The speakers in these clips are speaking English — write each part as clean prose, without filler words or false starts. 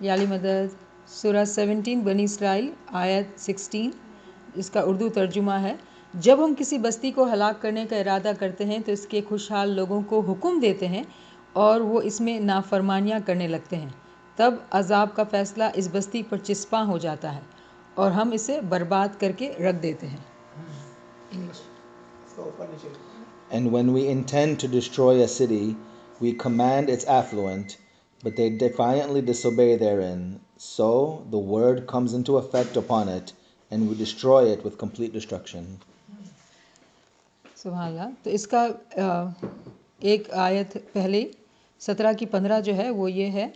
याली मदद सूरा 17 बनी इसराइल आयत 16, इसका उर्दू तर्जुमा है, जब हम किसी बस्ती को हलाक करने का इरादा करते हैं तो इसके खुशहाल लोगों को हुक्म देते हैं और वो इसमें नाफरमानियां करने लगते हैं, तब अजाब का फैसला इस बस्ती पर चिस्पा हो जाता है और हम इसे बर्बाद करके रख देते हैं। And when we intend to destroy a city, we command its affluent, but they defiantly disobey therein. So the word comes into effect upon it, and we destroy it with complete destruction. सुभान अल्लाह। तो इसका एक आयत पहले 17 की 15 जो है वो ये है,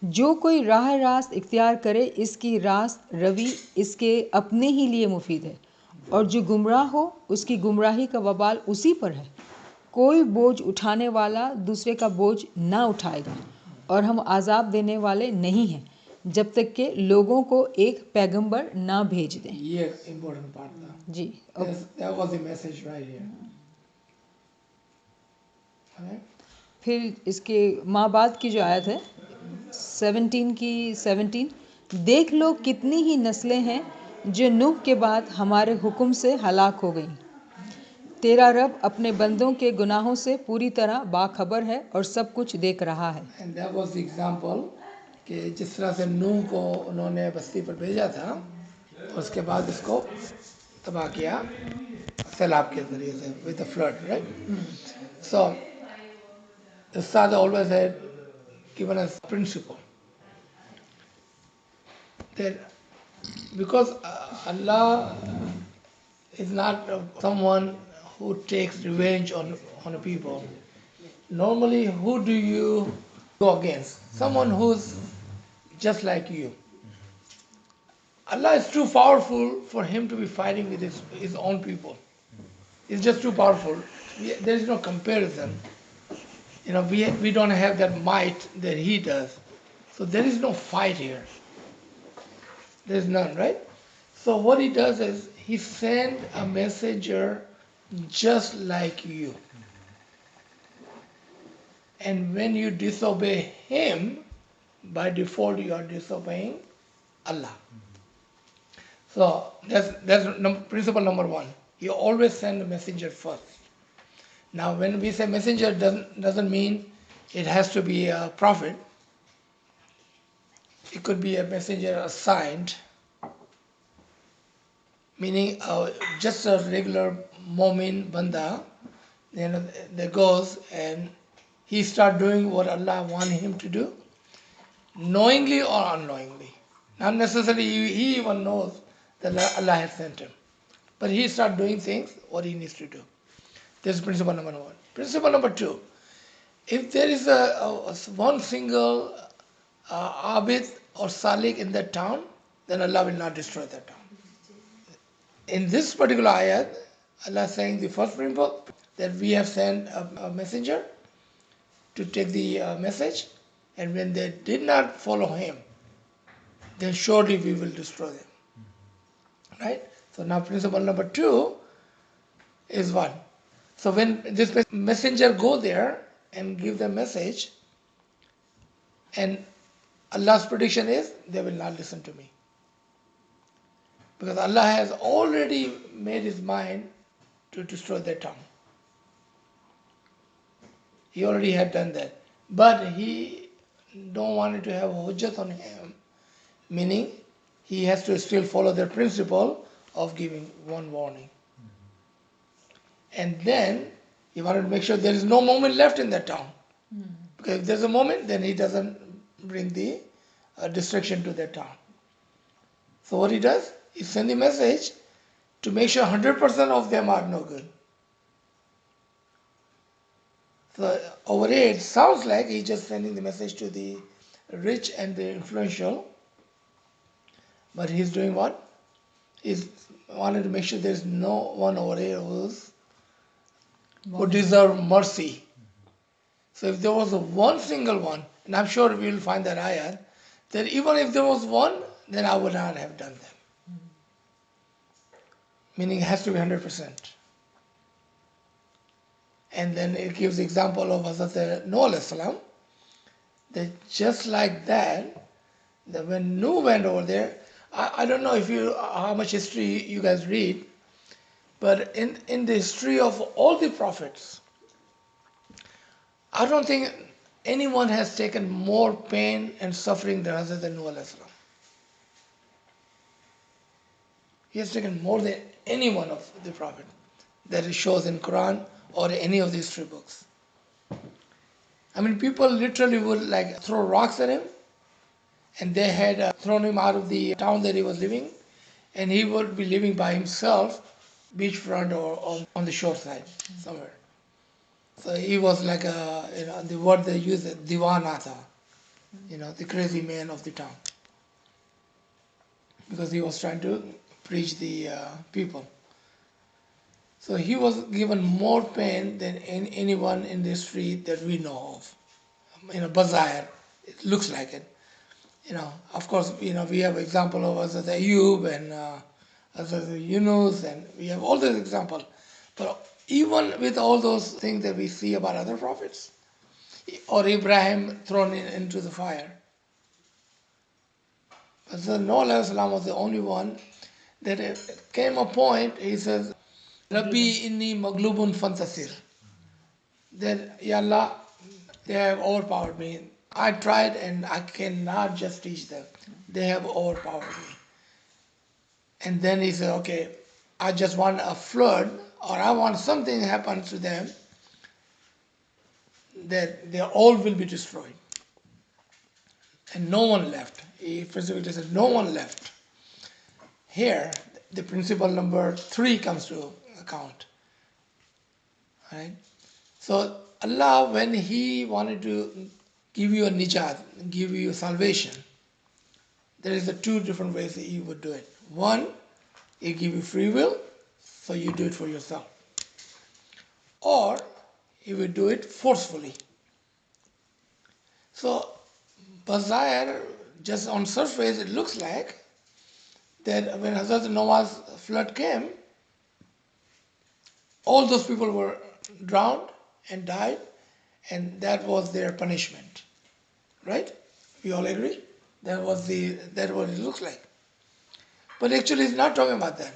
जो कोई राह रास्त इख्तियार करे इसकी रास्त रवि इसके अपने ही लिए मुफीद है, और जो गुमराह हो उसकी गुमराही का वबाल उसी पर है। कोई बोझ उठाने वाला दूसरे का बोझ ना उठाएगा और हम आज़ाब देने वाले नहीं हैं जब तक के लोगों को एक पैगंबर ना भेज दें। ये important part था जी, that was the message right here. फिर इसके माँ बाप की जो आयत है 17 की 17, देख लो कितनी ही नस्लें हैं जो नूह के बाद हमारे हुक्म से हलाक हो गईं। तेरा रब अपने बंदों के गुनाहों से पूरी तरह बाखबर है और सब कुछ देख रहा है। And that was the example कि जिस तरह से नूह को उन्होंने बस्ती पर भेजा था, उसके बाद इसको तबाह किया सैलाब के जरिए से, with the flood, right? So the Ustad always had given us principle that because Allah is not someone who takes revenge on a people. Normally, who do you go against? Someone who's just like you. Allah is too powerful for him to be fighting with his own people. He's just too powerful. There is no comparison. You know, we don't have that might that he does. So there is no fight here. There is none, right? So what he does is he sends a messenger just like you. And when you disobey him, by default you are disobeying Allah. So that's principle number one. You always send a messenger first. Now when we say messenger doesn't mean it has to be a prophet. It could be a messenger assigned, meaning just a regular mu'min banda, that goes and he start doing what Allah wants him to do, knowingly or unknowingly. Not necessarily he even knows that Allah has sent him, but he start doing things what he needs to do. This is principle number one. Principle number two, if there is a one single abid or salik in that town, then Allah will not destroy that town. In this particular ayat, Allah is saying the first principle, that we have sent a messenger to take the message, and when they did not follow him, then surely we will destroy them. Right? So now principle number two is what? So when this messenger go there and give the message, and Allah's prediction is they will not listen to me. Because Allah has already made his mind to destroy their town. He already had done that. But he don't want it to have hujjat on him, meaning he has to still follow their principle of giving one warning. And then he wanted to make sure there is no moment left in that town. Because if there's a moment, then he doesn't bring the destruction to that town. So what he does, he sends the message to make sure 100% of them are no good. So over here, it sounds like he's just sending the message to the rich and the influential. But he's doing what? He's wanted to make sure there's no one over here who deserve mercy. So if there was one single one, and I'm sure we will find that ayat, that even if there was one, then I would not have done them. Meaning it has to be 100%. And then it gives the example of Hazrat Noah alayhi salam, that just like that, when Nuh went over there, I don't know if you how much history you guys read, but in the history of all the prophets, I don't think anyone has taken more pain and suffering than Hazrat Nuh alayhi salam. He has taken more than any one of the prophet that it shows in Quran or any of the history books. I mean, people literally would like throw rocks at him, and they had thrown him out of the town that he was living, and he would be living by himself, beachfront or on the shore side somewhere. So he was like a, the word they use, diwanata, the crazy man of the town, because he was trying to preach the people. So he was given more pain than anyone in the street that we know of. Bazaar, it looks like it. Of course, we have example of Hazrat Ayub and Hazrat Yunus, and we have all those examples. But even with all those things that we see about other prophets, or Abraham thrown into the fire, Hazrat Noah alayhi salam was the only one that came a point, he says, Rabbi inni maglubun fantasir. That, Ya Allah, they have overpowered me. I tried and I cannot just teach them. They have overpowered me. And then he said, okay, I just want a flood, or I want something happen to them that they all will be destroyed. And no one left. He specifically said, no one left. Here, the principle number 3 comes to account. Right? So Allah, when He wanted to give you a nijat, give you salvation, there is 2 different ways that He would do it. One, He give you free will, so you do it for yourself. Or He will do it forcefully. So Bazaar, just on surface, it looks like that when Hazrat Noah's flood came, all those people were drowned and died, and that was their punishment. Right? We all agree? That what it looks like. But actually it's not talking about that.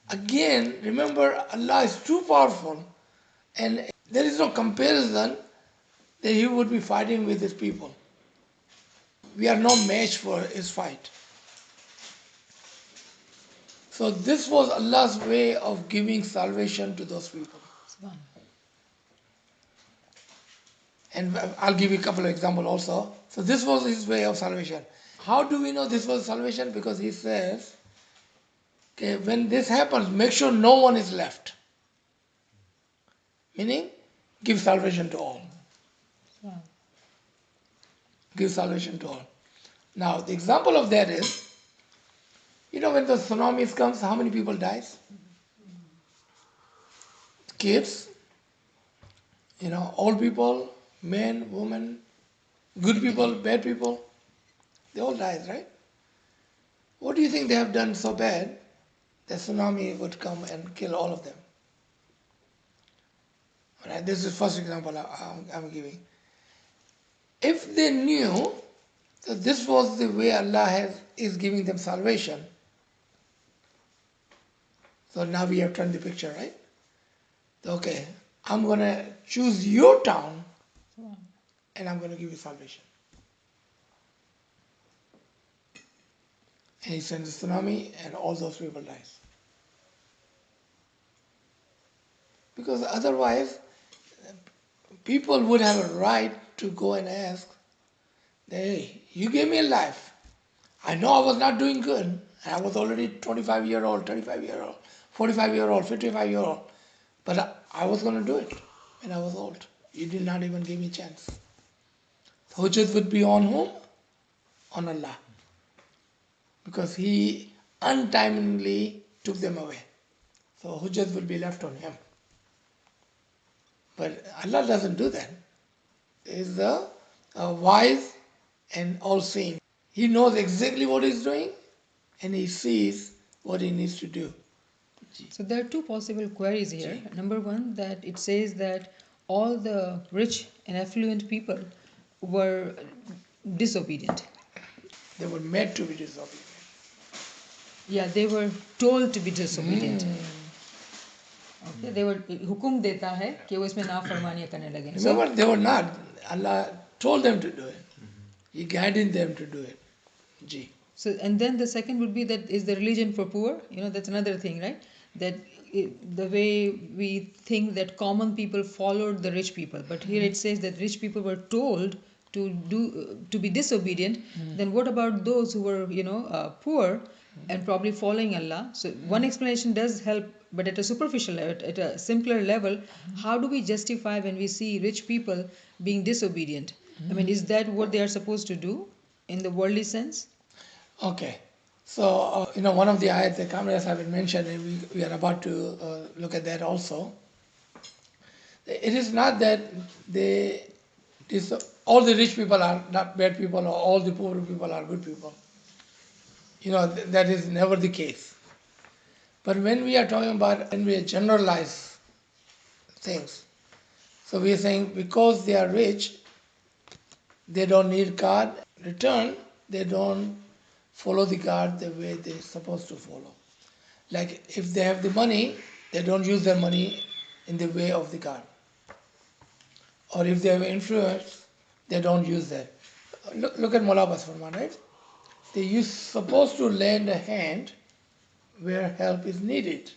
Again, remember, Allah is too powerful, and there is no comparison that He would be fighting with His people. We are no match for His fight. So this was Allah's way of giving salvation to those people. And I'll give you a couple of examples also. So this was His way of salvation. How do we know this was salvation? Because He says, okay, when this happens, make sure no one is left. Meaning, give salvation to all. Give salvation to all. Now, the example of that is, when the tsunamis comes, how many people dies? Kids, old people, men, women, good people, bad people, they all dies, right? What do you think they have done so bad that tsunami would come and kill all of them? All right, this is the first example I'm giving. If they knew that this was the way Allah is giving them salvation, so now we have turned the picture, right? Okay, I'm going to choose your town and I'm going to give you salvation. And He sends a tsunami and all those people dies. Because otherwise, people would have a right to go and ask, hey, you gave me a life. I know I was not doing good. I was already 25-year-old, 35-year-old, 45-year-old, 55-year-old. But I was going to do it when I was old. You did not even give me a chance. Hujjat would be on whom? On Allah. Because He untimely took them away. So Hujjat will be left on Him. But Allah doesn't do that. He is the wise and all-seeing. He knows exactly what He's doing, and He sees what He needs to do. So there are 2 possible queries here. Number 1, that it says that all the rich and affluent people were disobedient. They were made to be disobedient. Yeah, they were told to be disobedient. Okay, they were हुक्म देता है कि वो इसमें नाफरमानियां करने लगे. Remember, they were not. Allah told them to do it. He guided them to do it. Ji. So, and then the second would be that is the religion for poor. That's another thing, right? That the way we think that common people followed the rich people, but here it says that rich people were told to be disobedient. Then what about those who were poor and probably following Allah? So one explanation does help, but at a superficial level, at a simpler level, how do we justify when we see rich people being disobedient? I mean, is that what they are supposed to do in the worldly sense? Okay. So, one of the ayat the cameras have been mentioned, and we are about to look at that also. It is not that all the rich people are not bad people or all the poor people are good people. That is never the case. But when we are talking about, when we generalize things, so we are saying because they are rich, they don't need God. In return, they don't follow the God the way they're supposed to follow. Like if they have the money, they don't use their money in the way of the God. Or if they have influence, they don't use that. Look at Mullah Abbas Farman, right? They supposed to lend a hand where help is needed.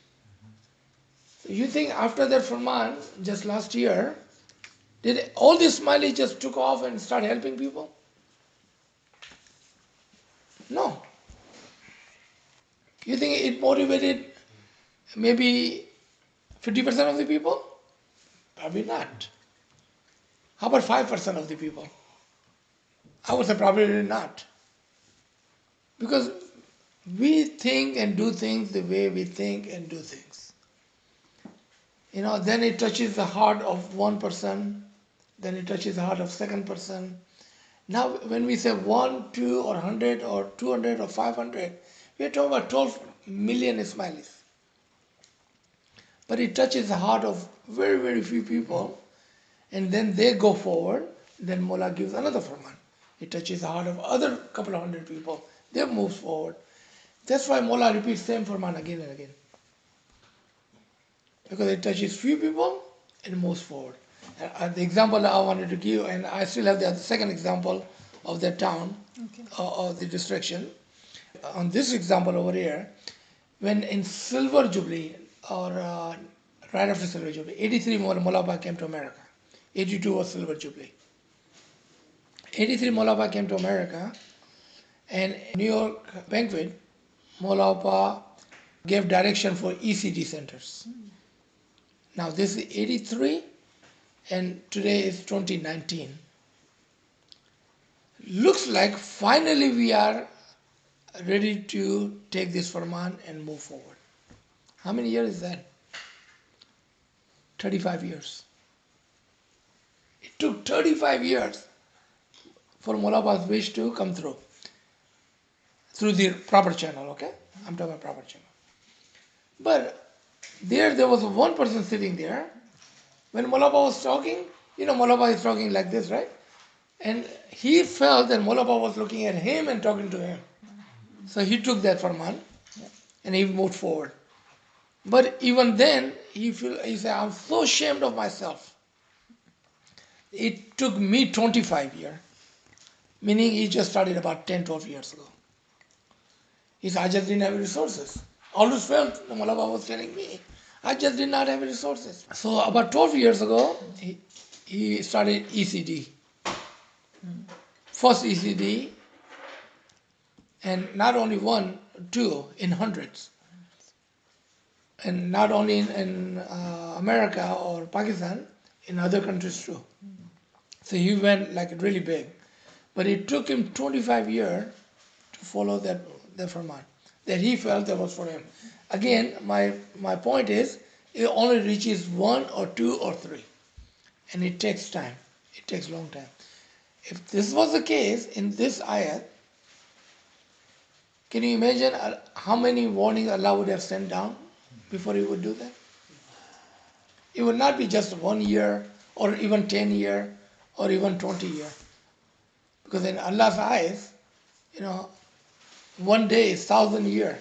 So you think after that Farman, just last year, did all this smiley just took off and start helping people? No. You think it motivated maybe 50% of the people? Probably not. How about 5% of the people? I would say probably not. Because we think and do things the way we think and do things. Then it touches the heart of one person, then it touches the heart of second person. Now, when we say 1, 2, or 100, or 200, or 500, we are talking about 12 million Ismailis. But it touches the heart of very, very few people, and then they go forward, then Mullah gives another farman. It touches the heart of other couple of hundred people, they move forward. That's why Mullah repeats same farman again and again. Because it touches few people and moves forward. The example I wanted to give, and I still have the second example of that town, of the distraction. On this example over here, when in Silver Jubilee, or right after Silver Jubilee, 83 Mullah came to America. 82 was Silver Jubilee. 83 Mullah came to America, and New York banquet, Mullah gave direction for ECD centers. Now this is 83, and today is 2019. Looks like finally we are ready to take this farman and move forward. How many years is that? 35 years. It took 35 years for Mullah Abbas' wish to come through the proper channel, okay? I'm talking about proper channel. But there was one person sitting there. When Mullah Abbas was talking, Mullah Abbas is talking like this, right? And he felt that Mullah Abbas was looking at him and talking to him. So he took that farman and he moved forward. But even then, he said, I'm so ashamed of myself. It took me 25 years, meaning he just started about 10, 12 years ago. He said, I just didn't have resources. Always felt, the Mullah was telling me, I just did not have resources. So about 12 years ago, he started ECD. First ECD, and not only one, two, in hundreds. And not only in America or Pakistan, in other countries too. So he went like really big. But it took him 25 years to follow that farman that he felt that was for him. Again, my point is, it only reaches 1 or 2 or 3. And it takes time. It takes a long time. If this was the case in this ayat, can you imagine how many warnings Allah would have sent down before he would do that? It would not be just 1 year or even 10 years or even 20 years. Because in Allah's eyes, one day is 1,000 years.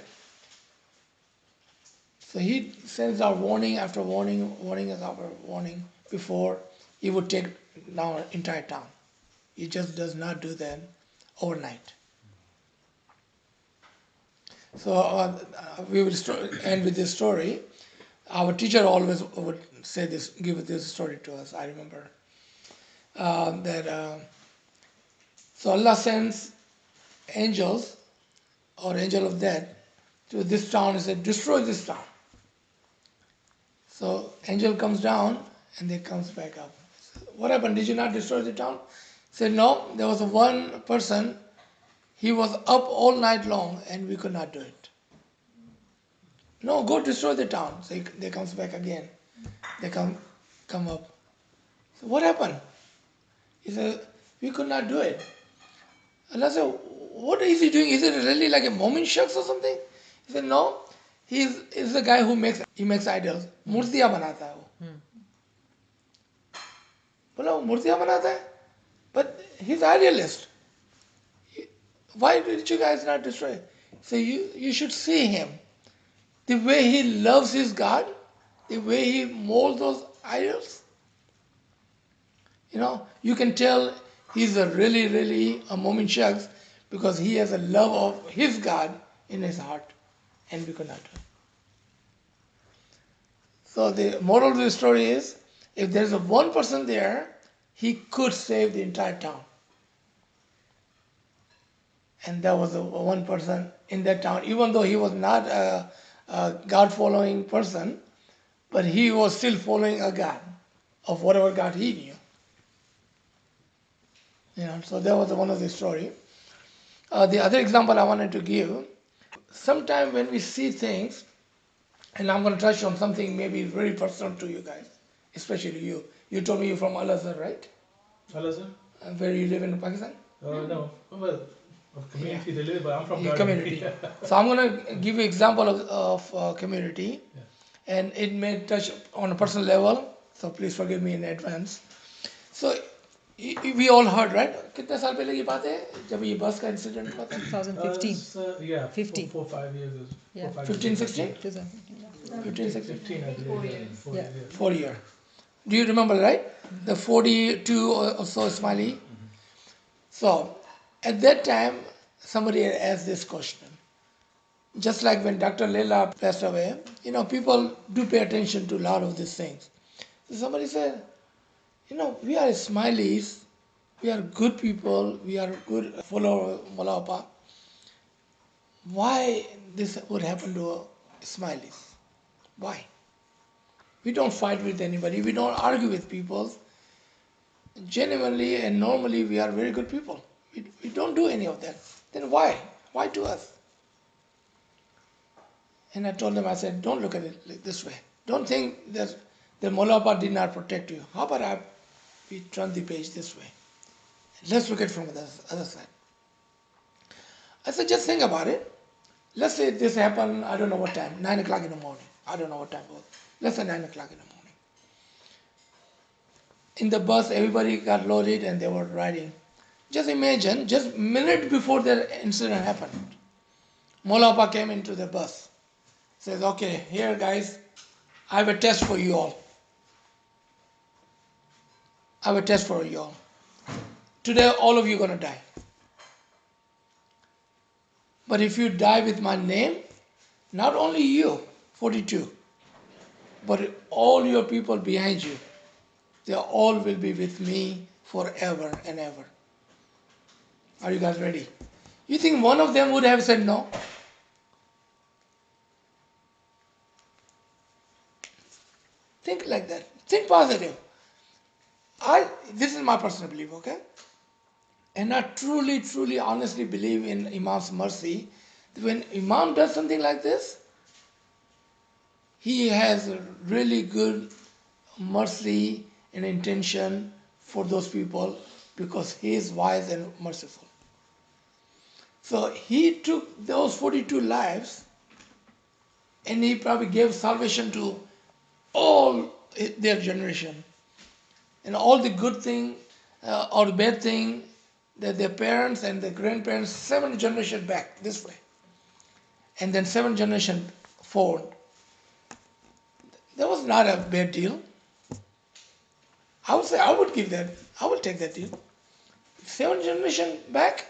So He sends out warning after warning, warning after warning before He would take down an entire town. He just does not do that overnight. So we will end with this story. Our teacher always would say this, give this story to us. I remember so Allah sends angels or angel of death to this town and said, destroy this town. So angel comes down and they comes back up. What happened? Did you not destroy the town? Said no. There was one person. He was up all night long and we could not do it. No, go destroy the town. So they comes back again. They come up. So what happened? He said, we could not do it. Allah said, what is he doing? Is it really like a moment shucks or something? He said, no. He's the guy who makes idols. Murtiya banata hai wo. Bola wo murtiya banata hai. But he's idealist. Why did you guys not destroy it? So you should see him. The way he loves his God, the way he molds those idols. You can tell he's a really a moment shucks because he has a love of his God in his heart. And we could not do it. So the moral of the story is, if there's one person there, he could save the entire town. And there was one person in that town, even though he was not a God-following person, but he was still following a God of whatever God he knew. So that was one of the story. The other example I wanted to give, sometime when we see things, and I'm going to touch on something maybe very personal to you guys, especially you. You told me you're from Al-Azhar, right? Al-Azhar? Where you live in Pakistan? No. Well, of community they live, but I'm from community. So I'm going to give you example of community, and it may touch on a personal level, so please forgive me in advance. So we all heard, right? कितने साल पहले की बात है जब ये बस का इंसिडेंट हुआ था? 2015. Yeah, 15. 4-5 years. Yeah. 15, 16? 15, 16? 15, I believe. 4 Yeah. years. 4 year. Do you remember, right? The 42 or so smiley. So at that time, somebody had asked this question. Just like when Dr. Leila passed away, people do pay attention to a lot of these things. So somebody said, we are Smileys, we are good people, we are good follower of Mullah Appa. Why this would happen to Smileys? Why? We don't fight with anybody, we don't argue with people. Genuinely and normally we are very good people. We don't do any of that. Then why? Why to us? And I told them, I said, don't look at it like this way. Don't think that the Mullah Appa did not protect you. How about we turn the page this way? Let's look at it from the other side. I said, just think about it. Let's say this happened, I don't know what time, 9 o'clock in the morning. I don't know what time it was. Let's say 9 o'clock in the morning. In the bus, everybody got loaded and they were riding. Just imagine, just a minute before the incident happened, Mullah Appa came into the bus. Says, okay, here guys, I have a test for you all. I have a test for you all. Today, all of you are going to die. But if you die with my name, not only you, 42, but all your people behind you, they all will be with me forever and ever. Are you guys ready? You think one of them would have said no? Think like that. Think positive. This is my personal belief, okay? And I truly, honestly believe in Imam's mercy. When Imam does something like this, he has a really good mercy and intention for those people because he is wise and merciful. So he took those 42 lives and he probably gave salvation to all their generation. And all the good thing or the bad thing their parents and their grandparents 7 generations back this way, and then 7 generations forward. That was not a bad deal. I would say I would give that. I would take that deal. 7 generations back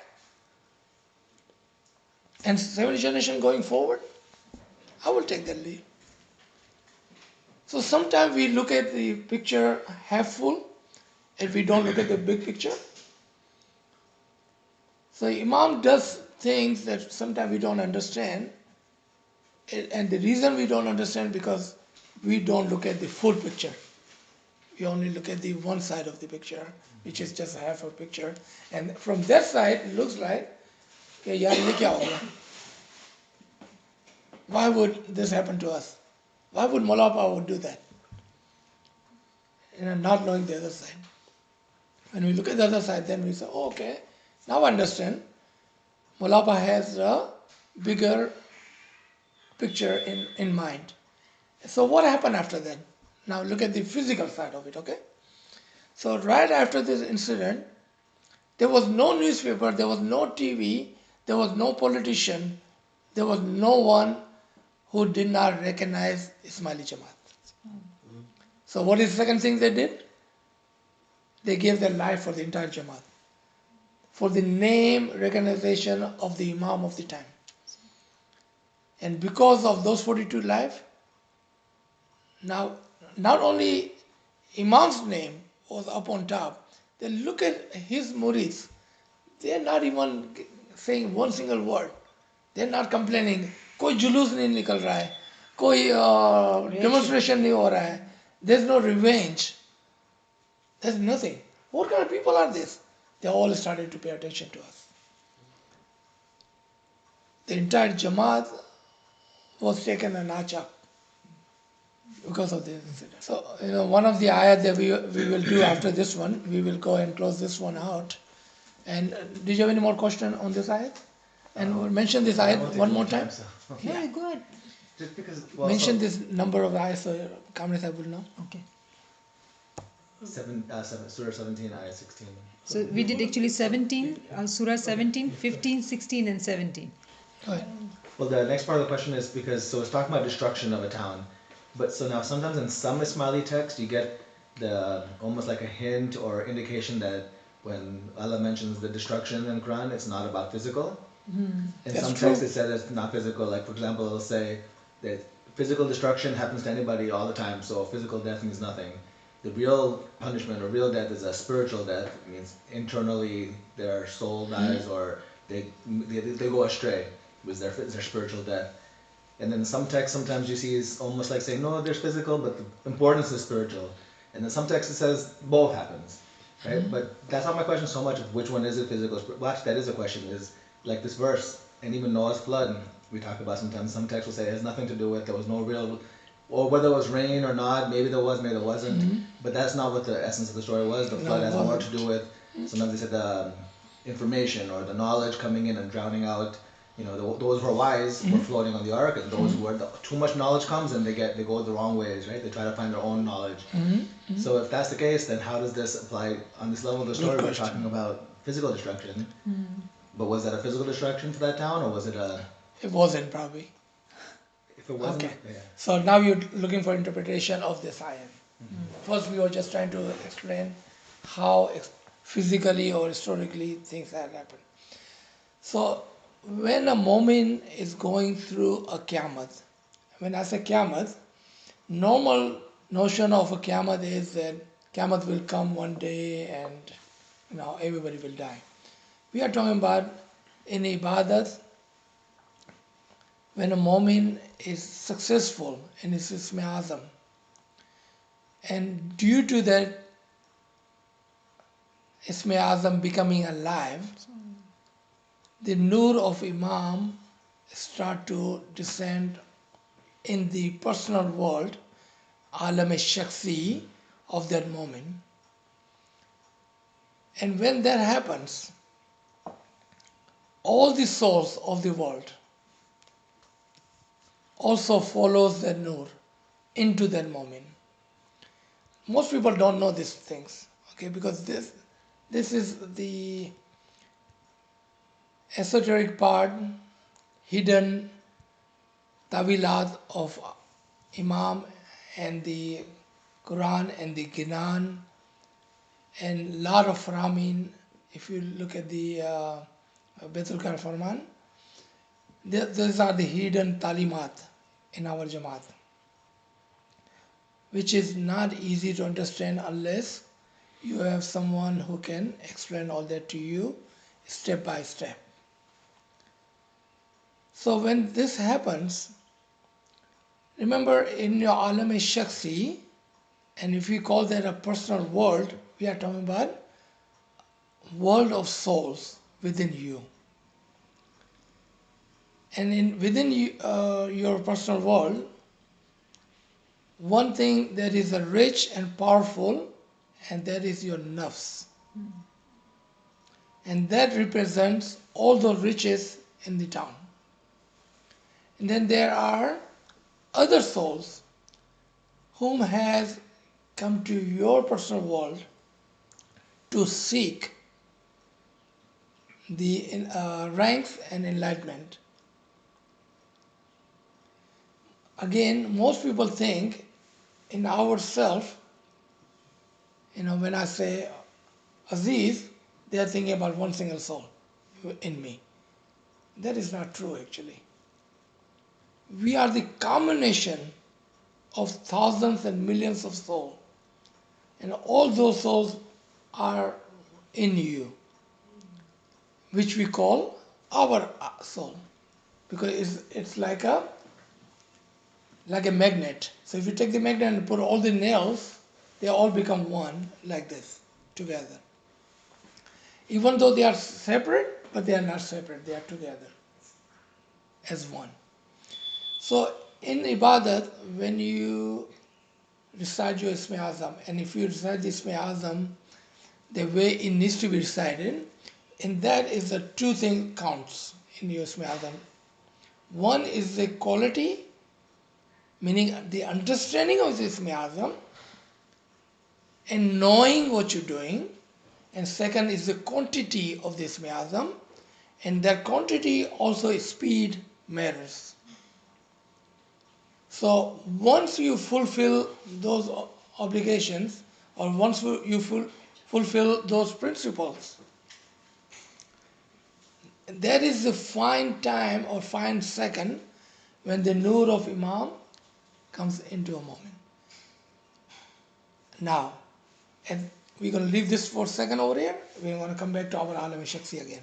and 7 generations going forward, I will take that deal. So sometimes we look at the picture half full and we don't look at the big picture. So Imam does things that sometimes we don't understand, and the reason we don't understand because we don't look at the full picture. We only look at the one side of the picture, which is just half a picture, and from that side it looks like, "Ke yaar, ye kya ho gaya? Why would this happen to us? Why would Molapa would do that?" Not knowing the other side. When we look at the other side, then we say, "Oh, okay, now I understand. Molapa has a bigger picture in mind." So what happened after that? Now look at the physical side of it, okay? So right after this incident, there was no newspaper, there was no TV, there was no politician, there was no one who did not recognize Ismaili Jamaat. So what is the second thing they did? They gave their life for the entire Jamaat, for the name recognition of the Imam of the time. And because of those 42 lives, now not only Imam's name was up on top, they look at his murids, they are not even saying one single word. They are not complaining. कोई जुलूस नहीं निकल रहा है, कोई demonstration नहीं हो रहा है, there's no revenge, there's nothing. What kind of people are these? They all started to pay attention to us. The entire Jamaat was taken a notch up because of this incident. So, one of the ayat that we will do after this one, we will go and close this one out. And did you have any more question on this ayat? And we'll mention this ayat one more time. Yeah, go ahead. Just because Mention this number of ayats so Kamran sahib will know. Okay. Surah 17, Ayat 16. So we did actually 17, Surah 17, 15, 16 and 17. Go ahead. Well, the next part of the question is because, so it's talking about destruction of a town. But so now sometimes in some Ismaili texts you get the almost like a hint or indication that when Allah mentions the destruction in Quran, it's not about physical. In That's some true. texts it says it's not physical. Like for example, it'll say that physical destruction happens to anybody all the time, so physical death means nothing. The real punishment or real death is a spiritual death. It means internally their soul dies or they go astray. It's their spiritual death. And then some texts sometimes you see is almost like saying, no, there's physical, but the importance is spiritual. And then some texts it says both happens, right? But that's not my question so much of which one is it, physical. Well, actually, that is a question, is like this verse, and even Noah's flood, we talk about sometimes, some texts will say it has nothing to do with, there was no real, or whether it was rain or not, maybe there was, maybe there wasn't. But that's not what the essence of the story was. The flood has more to do with, sometimes they said the information or the knowledge coming in and drowning out. Those who are wise were floating on the ark, and those who are too much knowledge comes and they go the wrong ways, right? They try to find their own knowledge. So if that's the case, then how does this apply on this level of the story? We're talking about physical destruction, but was that a physical destruction to that town, or was it a? It wasn't probably. If it wasn't, Okay. yeah. So now you're looking for interpretation of this ayat. First we were just trying to explain how physically or historically things have happened. So when a mu'min is going through a qiyamah, when I say qiyamah, normal notion of a qiyamah is that qiyamah will come one day and everybody will die. We are talking about in ibadat, when a mu'min is successful in his ism azam, and due to that ism azam becoming alive, the nur of Imam start to descend in the personal world, alam shaksi of that moment. And when that happens, all the souls of the world also follows that nur into that moment. Most people don't know these things, okay, because this is the esoteric part, hidden tawilat of Imam and the Quran and the Ginan and lot of Ramin. If you look at the Betul Kar Farman, these are the hidden talimat in our Jamaat, which is not easy to understand unless you have someone who can explain all that to you step by step. So when this happens, remember in your alam-e-shakhsi, and if we call that a personal world, we are talking about world of souls within you. And within you, your personal world, one thing that is rich and powerful, and that is your nafs. And that represents all the riches in the town. And then there are other souls whom has come to your personal world to seek the ranks and enlightenment. Again, most people think in ourself, when I say Aziz, they are thinking about one single soul in me. That is not true actually. We are the combination of thousands and millions of souls. And all those souls are in you, which we call our soul. Because it's like a magnet. So if you take the magnet and put all the nails, they all become one like this, together. Even though they are separate, but they are not separate, they are together as one. So in Ibadat, when you recite your Isme Azam, and if you recite the Isme Azam the way it needs to be recited, and that is the two things counts in your Isme Azam. One is the quality, meaning the understanding of the Isme Azam and knowing what you're doing, and second is the quantity of the Isme Azam, and that quantity also speed matters. So once you fulfill those obligations, or once you fulfill those principles, that is the fine time or fine second when the nur of Imam comes into a moment. Now, and we're going to leave this for a second over here. We're going to come back to our alam-e-shakhsi again.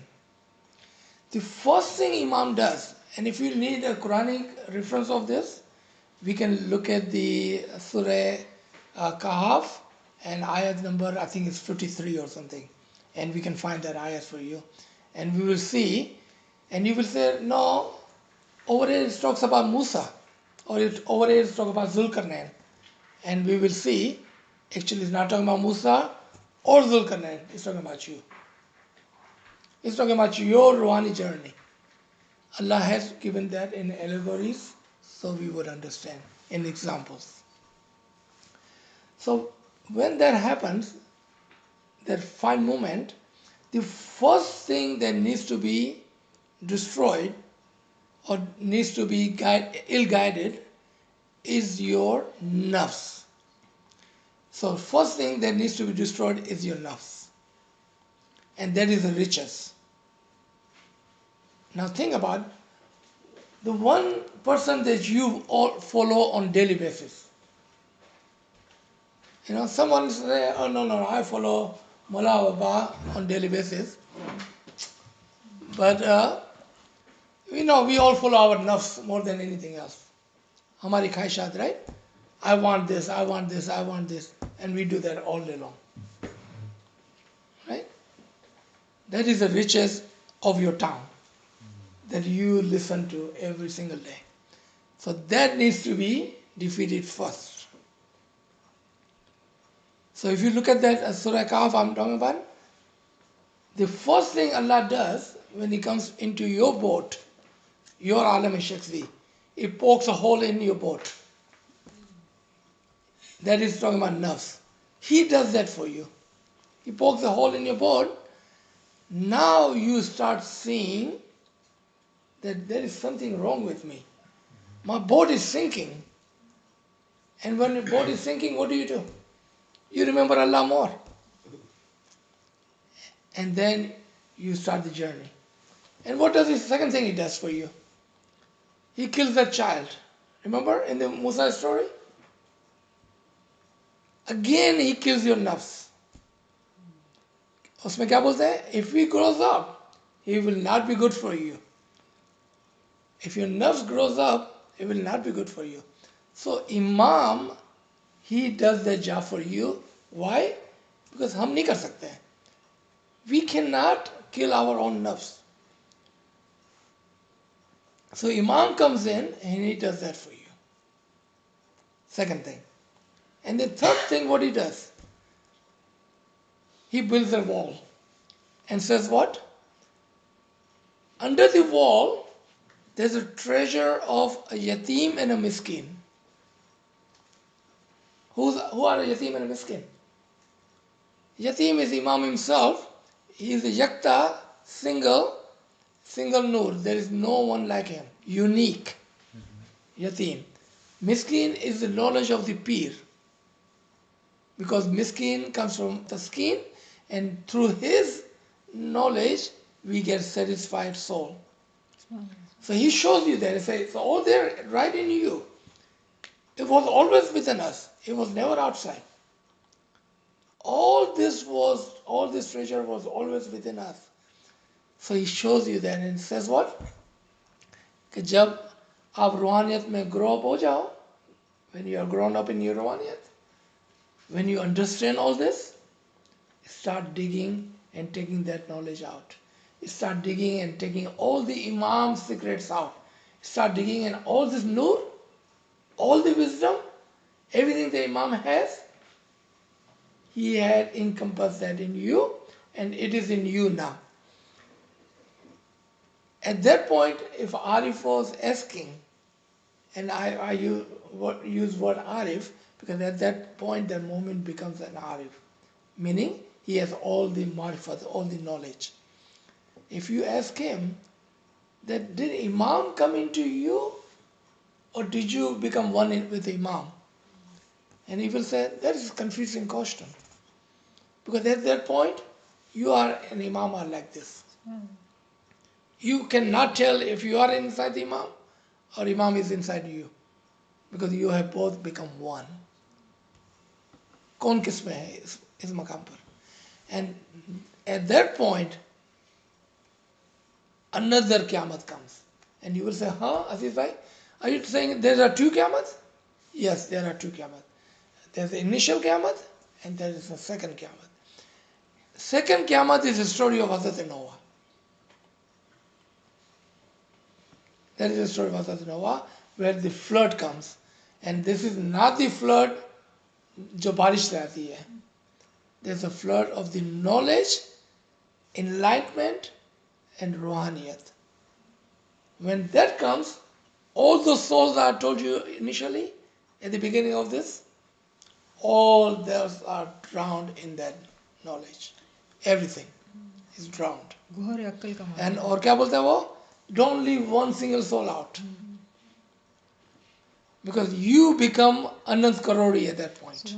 The first thing Imam does, and if you need a Quranic reference of this, we can look at the Surah Kahf and ayat number, I think it's 53 or something. And we can find that ayat for you. And we will see, and you will say, no, over here it talks about Musa, or over here it talks about Zulkarnain. And we will see, actually it's not talking about Musa or Zulkarnain, it's talking about you. It's talking about your Ruhani journey. Allah has given that in allegories, so we would understand, in examples. So when that happens, that fine moment, the first thing that needs to be destroyed or needs to be ill-guided is your nafs. So first thing that needs to be destroyed is your nafs. And that is the riches. Now think about the one person that you all follow on daily basis. Someone say, oh no, I follow Mullah Baba on daily basis. But we all follow our nafs more than anything else. Hamari khaishat, right? I want this, I want this, I want this. And we do that all day long. Right? That is the riches of your tongue that you listen to every single day. So that needs to be defeated first. So if you look at that Surah Kahf I'm talking about, the first thing Allah does when He comes into your boat, your alam-e-shakhsi, He pokes a hole in your boat. That is talking about nafs. He does that for you. He pokes a hole in your boat, Now you start seeing that there is something wrong with me. My boat is sinking. And when your boat is sinking, what do? You remember Allah more. And then you start the journey. And what does the second thing he does for you? He kills that child. Remember in the Musa story? Again he kills your nafs. उसमें क्या बोलते हैं? If he grows up, he will not be good for you. If your nafs grows up, it will not be good for you. So Imam, he does the job for you. Why? Because हम नहीं कर सकते हैं. We cannot kill our own nafs. So Imam comes in and he does that for you. Second thing. And the third thing what he does, he builds a wall and says what? Under the wall, there's a treasure of a yatim and a miskin. Who are a yatim and a miskin? Yatim is Imam himself. He is a yakta, single nur. There is no one like him. Unique. Yatim. Miskin is the knowledge of the peer. Because miskin comes from the skin, and through his knowledge we get satisfied soul. So he shows you that. He says, so all there right in you. It was always within us. It was never outside. All this treasure was always within us. So he shows you that and says what? कि जब आप रूहानियत में grow up हो जाओ, when you are grown up in your रूहानियत, when you understand all this, start digging and taking that knowledge out. Start digging and taking all the Imam's secrets out. Start digging and all this nur, all the wisdom, everything the Imam has, he had encompassed that in you, and it is in you now. At that point, if Arif was asking, and I use word Arif, because at that point, that moment becomes an Arif, meaning he has all the marifat, all the knowledge. If you ask him, that did Imam come into you, or did you become one with Imam? And he will say, that is a confusing question. Because at that point, you are an Imam are like this. You cannot tell if you are inside the Imam or Imam is inside you. Because you have both become one. कौन किस में है इस मकाम पर? And at that point, another Qiyamah comes. And you will say, Aziz bhai, are you saying there are two Qiyamahs? Yes, there are two Qiyamahs. There's the initial Qiyamah and there is the second Qiyamah. Second Qiyamah is the story of Hazrat Noah. That is the story of Hazrat Noah, where the flood comes. And this is not the flood जो बारिश रहती है. There's a flood of the knowledge, enlightenment, and ruhaniyat. When that comes, all those souls that I told you initially, at the beginning of this, all those are drowned in that knowledge. Everything is drowned. And और क्या बोलते हैं वो? Don't leave one single soul out. Because you become Anand Karori at that point.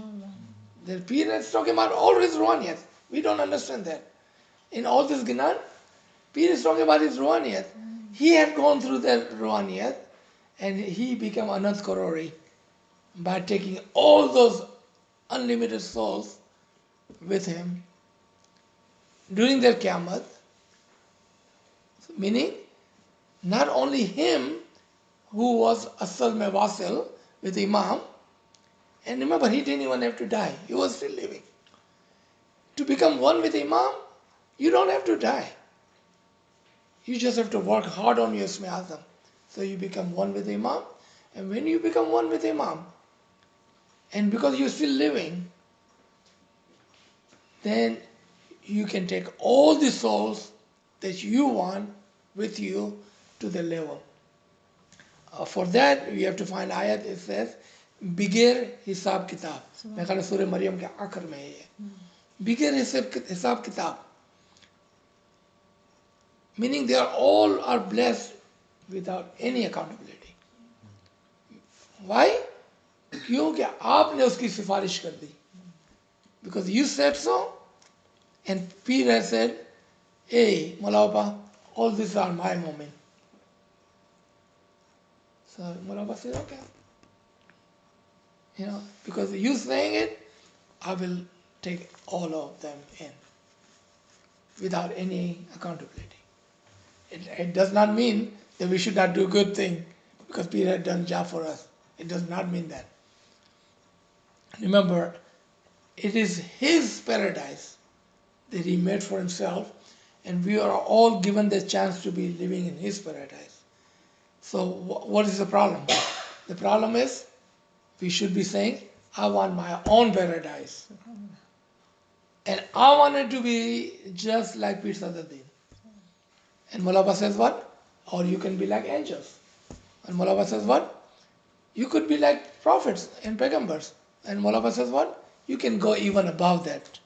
The Pir is talking about always Ruhaniyat. We don't understand that. In all this Gnan, Pir is talking about his Ruhaniyat. He had gone through that Ruhaniyat and he became Anand Karori by taking all those unlimited souls with him during their Qiyamah. Meaning, not only him who was Asal mein Wasil with Imam, and remember he didn't even have to die, he was still living. To become one with Imam, you don't have to die. You just have to work hard on your Isme Azam. So you become one with Imam, and when you become one with Imam, and because you're still living, then you can take all the souls that you want with you to the level. For that, we have to find ayat. It says, "Bigir hisab kitab." मैं कहता सूरह मरियम के आखिर में है ये. Bigir hisab kitab. meaning they are all are blessed without any accountability. Why? क्योंकि आपने उसकी सिफारिश कर दी. Because you said so, and Peter said, hey, Malapa, all these are my moment. So Malapa said, okay. Because you saying it, I will take all of them in without any accountability. It does not mean that we should not do good thing because Peter had done job for us. It does not mean that. Remember, it is his paradise that he made for himself, and we are all given the chance to be living in his paradise. So what is the problem? The problem is we should be saying, I want my own paradise. And I want it to be just like Pir Sadaddin. And Mulaba says what? Or you can be like angels. And Mulaba says what? You could be like prophets and pagambers. And Mulaba says what? You can go even above that.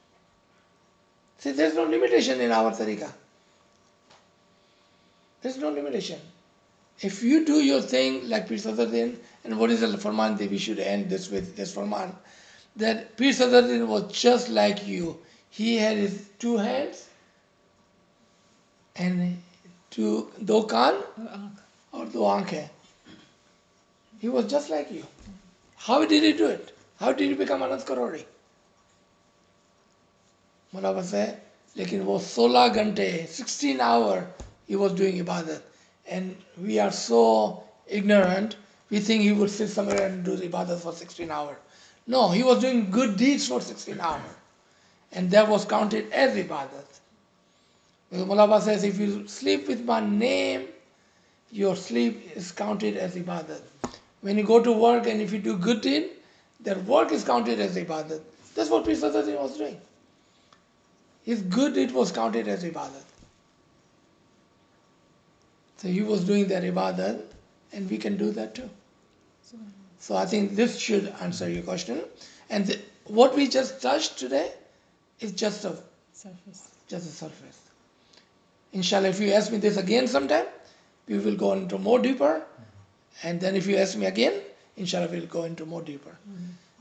See, there's no limitation in our tariqah. There's no limitation. If you do your thing like Pir Sadaddin, and what is the farman that we should end this with, this farman, that Pir Sadaddin was just like you. He had his two hands and do kaan or do aankhein. He was just like you. How did he do it? How did he become Anand Karori? Mulaba said, lekin wo 16 घंटे, 16 hours he was doing ibadat. And we are so ignorant, we think he would sit somewhere and do ibadat for 16 hours. No, he was doing good deeds for 16 hours. And that was counted as ibadat. Mulaba says, if you sleep with my name, your sleep is counted as ibadat. When you go to work and if you do good deed, that work is counted as ibadat. That's what Pir Sadaddin was doing. His good deed was counted as ibadat. So he was doing that ibadat, and we can do that too. So I think this should answer your question. And what we just touched today is just a surface. Inshallah, if you ask me this again sometime, we will go into more deeper. And then if you ask me again, inshallah, we'll go into more deeper.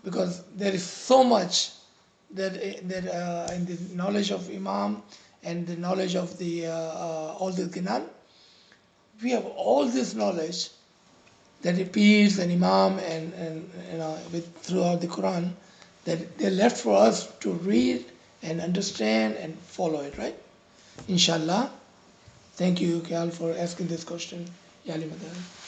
Because there is so much that in the knowledge of Imam and the knowledge of the all the Ginan, we have all this knowledge that appears and Imam and throughout the Quran, that they're left for us to read and understand and follow it, right? Inshallah. Thank you, Kyal, for asking this question. Yali Madari.